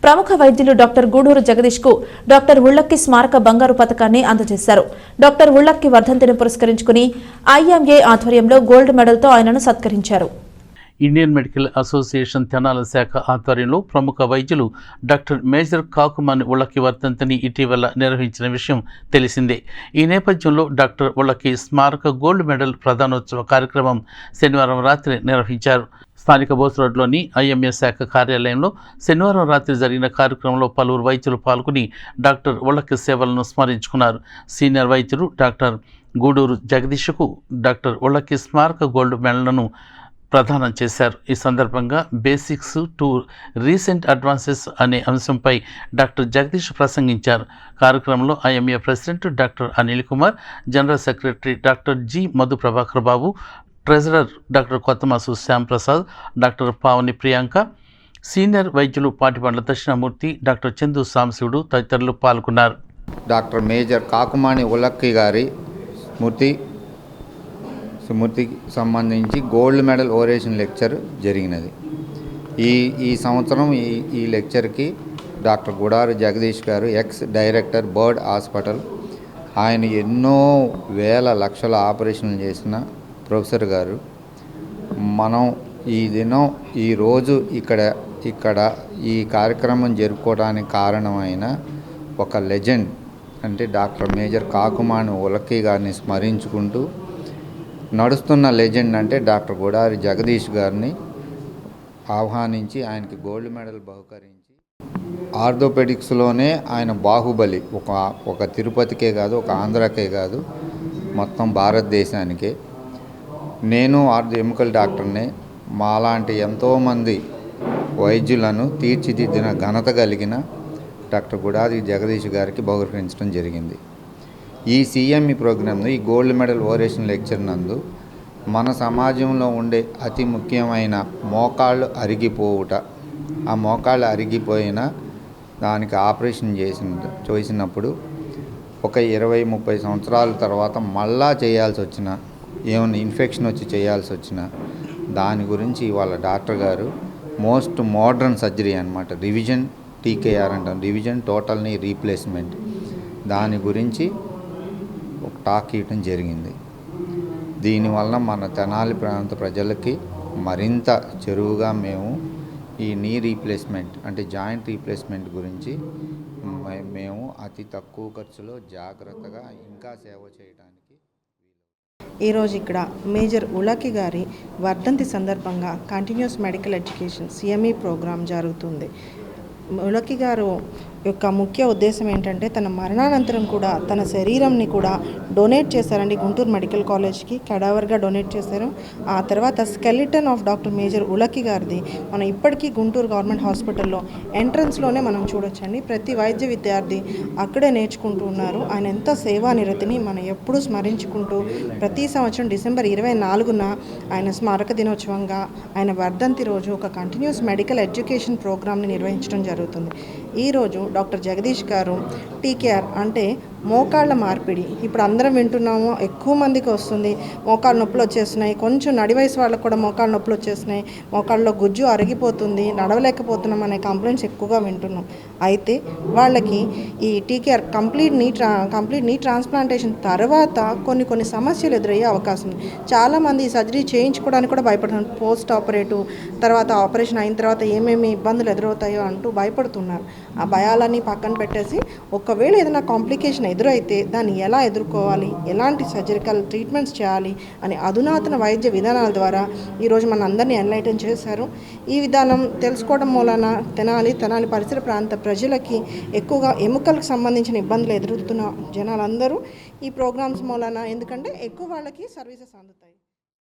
ప్రముఖ వైద్యులు డాక్టర్ గూడూరు జగదీష్ కు డాక్టర్ ఉళ్ళక్కి స్మారక బంగారు పతకాన్ని అందజేశారు. డాక్టర్ ఉళ్ళక్కి వర్ధంతిని పురస్కరించుకుని ఐఎంఏ ఆధ్వర్యంలో గోల్డ్ మెడల్ తో ఆయనను సత్కరించారు. ఇండియన్ మెడికల్ అసోసియేషన్ తెనాలి శాఖ ఆధ్వర్యంలో ప్రముఖ వైద్యులు డాక్టర్ మేజర్ కాకుమాని ఉళ్ళక్కి వర్ధంతిని ఇటీవల నిర్వహించిన విషయం తెలిసిందే. ఈ నేపథ్యంలో డాక్టర్ ఉళ్ళక్కి స్మారక గోల్డ్ మెడల్ ప్రదానోత్సవ కార్యక్రమం శనివారం రాత్రి నిర్వహించారు. స్థానిక బోస్ రోడ్లోని ఐఎంఏ శాఖ కార్యాలయంలో శనివారం రాత్రి జరిగిన కార్యక్రమంలో పలువురు వైద్యులు పాల్గొని డాక్టర్ ఉళ్ళక్కి సేవలను స్మరించుకున్నారు. సీనియర్ వైద్యులు డాక్టర్ గూడూరు జగదీష్కు డాక్టర్ ఉళ్ళక్కి స్మారక గోల్డ్ మెడల్ను ప్రదానం చేశారు. ఈ సందర్భంగా బేసిక్స్ టు రీసెంట్ అడ్వాన్సెస్ అనే అంశంపై డాక్టర్ జగదీష్ ప్రసంగించారు. కార్యక్రమంలో IMA president doctor Anil Kumar, general secretary doctor G Madhu Prabhakar Babu, treasurer doctor Kothamasu Shyamprasad, doctor Pavani Priyanka, senior వైద్యులు పాటిబండ్ల దక్షిణామూర్తి, డాక్టర్ చందు సాంశివుడు తదితరులు పాల్గొన్నారు. డాక్టర్ మేజర్ కాకుమాని ఉళ్ళక్కి గారి స్మృతికి సంబంధించి గోల్డ్ మెడల్ ఓరేషన్ లెక్చర్ జరిగినది. ఈ సంవత్సరం ఈ లెక్చర్కి డాక్టర్ గుడారు జగదీష్ గారు, ఎక్స్ డైరెక్టర్ బర్డ్ హాస్పిటల్, ఆయన ఎన్నో వేల లక్షల ఆపరేషన్లు చేసిన ప్రొఫెసర్ గారు, మనం ఈరోజు ఇక్కడ ఈ కార్యక్రమం జరుపుకోవడానికి కారణమైన ఒక లెజెండ్ అంటే డాక్టర్ మేజర్ కాకుమాని ఉళ్ళక్కి గారిని స్మరించుకుంటూ నడుస్తున్న లెజెండ్ అంటే డాక్టర్ గుడారి జగదీష్ గారిని ఆహ్వానించి ఆయనకి గోల్డ్ మెడల్ బహుకరించి, ఆర్థోపెడిక్స్లోనే ఆయన బాహుబలి. ఒక తిరుపతికే కాదు, ఒక ఆంధ్రాకే కాదు, మొత్తం భారతదేశానికే. నేను ఎముకల డాక్టర్నే. మాలాంటి ఎంతోమంది వైద్యులను తీర్చిదిద్దిన ఘనత కలిగిన డాక్టర్ గుడారి జగదీష్ గారికి బహుకరించడం జరిగింది. ఈ సిఎంఈ ప్రోగ్రాంను, ఈ గోల్డ్ మెడల్ ఓరేషన్ లెక్చర్ నందు మన సమాజంలో ఉండే అతి ముఖ్యమైన మోకాళ్ళు అరిగిపోవుట, ఆ మోకాళ్ళు అరిగిపోయిన దానికి ఆపరేషన్ చేసినప్పుడు ఒక 20-30 సంవత్సరాల తర్వాత మళ్ళా చేయాల్సి వచ్చిన, ఏమైనా ఇన్ఫెక్షన్ వచ్చి చేయాల్సి వచ్చిన దాని గురించి ఇవాళ డాక్టర్ గారు మోస్ట్ మోడర్న్ సర్జరీ అన్నమాట, రివిజన్ టీకేఆర్ అంటాం, రివిజన్ టోటల్ నీ రీప్లేస్మెంట్, దాని గురించి ఒక టాక్ ఇవ్వడం జరిగింది. దీనివల్ల మన తెనాలి ప్రాంత ప్రజలకి మరింత చెరువుగా మేము ఈ నీ రీప్లేస్మెంట్ అంటే జాయింట్ రీప్లేస్మెంట్ గురించి మేము అతి తక్కువ ఖర్చులో జాగ్రత్తగా ఇంకా సేవ చేయడానికి. ఈరోజు ఇక్కడ మేజర్ ఉళ్ళక్కి గారి వర్ధంతి సందర్భంగా continuous medical education CME programme జరుగుతుంది. ఉళ్ళక్కి గారు యొక్క ముఖ్య ఉద్దేశం ఏంటంటే తన మరణానంతరం కూడా తన శరీరంని కూడా డొనేట్ చేశారండి గుంటూరు మెడికల్ కాలేజ్కి, కెడావర్గా డొనేట్ చేశారు. ఆ తర్వాత skeleton of doctor major Ullakki గారిది మనం ఇప్పటికీ గుంటూరు గవర్నమెంట్ హాస్పిటల్లో ఎంట్రన్స్లోనే మనం చూడొచ్చండి. ప్రతి వైద్య విద్యార్థి అక్కడే నేర్చుకుంటూ ఉన్నారు. ఆయన ఎంత సేవానిరతిని మనం ఎప్పుడూ స్మరించుకుంటూ ప్రతి సంవత్సరం డిసెంబర్ 24న ఆయన స్మారక దినోత్సవంగా ఆయన వర్ధంతి రోజు ఒక కంటిన్యూస్ మెడికల్ ఎడ్యుకేషన్ ప్రోగ్రామ్ని నిర్వహించడం జరుగుతుంది. ఈరోజు డాక్టర్ జగదీష్ గారు టీకేఆర్ అంటే మోకాళ్ళ మార్పిడి, ఇప్పుడు అందరం వింటున్నాము, ఎక్కువ మందికి వస్తుంది, మోకాళ్ళ నొప్పులు వచ్చేస్తున్నాయి, కొంచెం నడి వయసు వాళ్ళకు కూడా మోకాళ్ళ నొప్పులు వచ్చేస్తున్నాయి, మోకాళ్ళలో గుజ్జు అరిగిపోతుంది, నడవలేకపోతున్నాం అనే కంప్లైంట్స్ ఎక్కువగా వింటున్నాం. అయితే వాళ్ళకి ఈ టీకేఆర్ కంప్లీట్ నీ ట్రాన్స్ప్లాంటేషన్ తర్వాత కొన్ని సమస్యలు ఎదురయ్యే అవకాశం ఉంది. చాలామంది ఈ సర్జరీ చేయించుకోవడానికి కూడా భయపడుతున్నారు. పోస్ట్ ఆపరేటివ్ తర్వాత ఆపరేషన్ అయిన తర్వాత ఏమేమి ఇబ్బందులు ఎదురవుతాయో అంటూ భయపడుతున్నారు. ఆ భయాలన్నీ పక్కన పెట్టేసి ఒకవేళ ఏదైనా కాంప్లికేషన్ ఎదురైతే దాన్ని ఎలా ఎదుర్కోవాలి, ఎలాంటి సర్జికల్ ట్రీట్మెంట్స్ చేయాలి అని అధునాతన వైద్య విధానాల ద్వారా ఈరోజు మన అందరినీ ఎన్లైటన్ చేశారు. ఈ విధానం తెలుసుకోవడం మూలన తెనాలి పరిసర ప్రాంత ప్రజలకి ఎక్కువగా ఎముకలకు సంబంధించిన ఇబ్బందులు ఎదురుతున్న జనాలందరూ ఈ ప్రోగ్రామ్స్ మూలన, ఎందుకంటే ఎక్కువ వాళ్ళకి సర్వీసెస్ అందుతాయి.